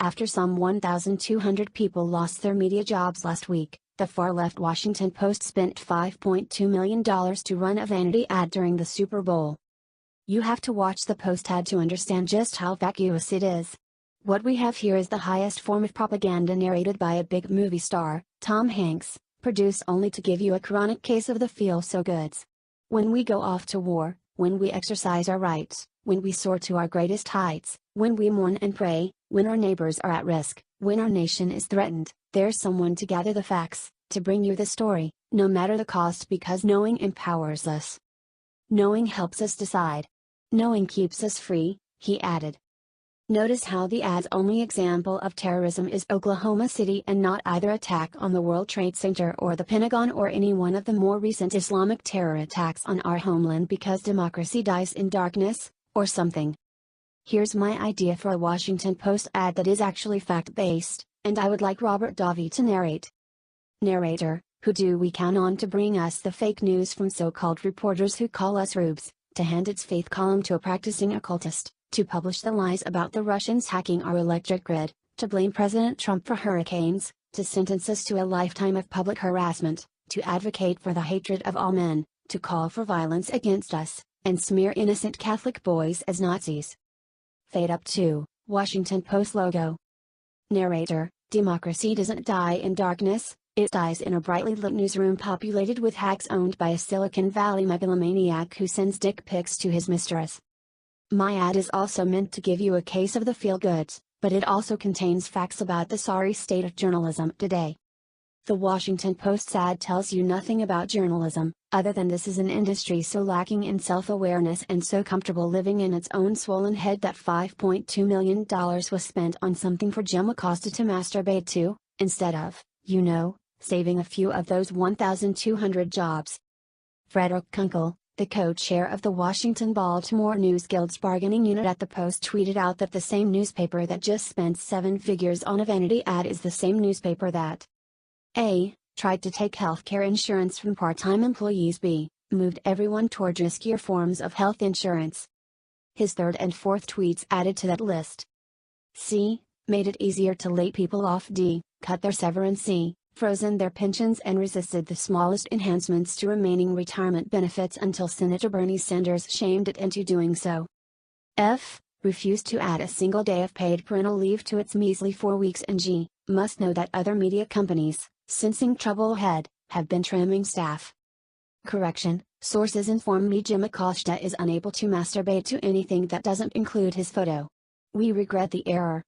After some 1,200 people lost their media jobs last week, the far-left Washington Post spent $5.2 million to run a vanity ad during the Super Bowl. You have to watch the Post ad to understand just how vacuous it is. What we have here is the highest form of propaganda narrated by a big movie star, Tom Hanks, produced only to give you a chronic case of the feel-so-goods. When we go off to war, when we exercise our rights, when we soar to our greatest heights, when we mourn and pray, when our neighbors are at risk, when our nation is threatened, there's someone to gather the facts, to bring you the story, no matter the cost, because knowing empowers us. Knowing helps us decide. Knowing keeps us free, he added. Notice how the ad's only example of terrorism is Oklahoma City and not either attack on the World Trade Center or the Pentagon or any one of the more recent Islamic terror attacks on our homeland, because democracy dies in darkness, or something. Here's my idea for a Washington Post ad that is actually fact-based, and I would like Robert Davi to narrate. Narrator: who do we count on to bring us the fake news from so-called reporters who call us rubes, to hand its faith column to a practicing occultist, to publish the lies about the Russians hacking our electric grid, to blame President Trump for hurricanes, to sentence us to a lifetime of public harassment, to advocate for the hatred of all men, to call for violence against us, and smear innocent Catholic boys as Nazis. Fade up to Washington Post logo. Narrator: democracy doesn't die in darkness, it dies in a brightly lit newsroom populated with hacks owned by a Silicon Valley megalomaniac who sends dick pics to his mistress. My ad is also meant to give you a case of the feel-goods, but it also contains facts about the sorry state of journalism today. The Washington Post's ad tells you nothing about journalism, other than this is an industry so lacking in self-awareness and so comfortable living in its own swollen head that $5.2 million was spent on something for Jim Acosta to masturbate to, instead of, saving a few of those 1,200 jobs. Frederick Kunkel, the co-chair of the Washington-Baltimore News Guild's bargaining unit at the Post, tweeted out that the same newspaper that just spent seven figures on a vanity ad is the same newspaper that A. tried to take healthcare insurance from part-time employees, B. moved everyone toward riskier forms of health insurance. His third and fourth tweets added to that list. C. made it easier to lay people off, D. cut their severance, C. frozen their pensions and resisted the smallest enhancements to remaining retirement benefits until Senator Bernie Sanders shamed it into doing so. F. refused to add a single day of paid parental leave to its measly 4 weeks, and G. must know that other media companies, sensing trouble ahead, have been trimming staff. Correction: sources inform me Jim Acosta is unable to masturbate to anything that doesn't include his photo. We regret the error.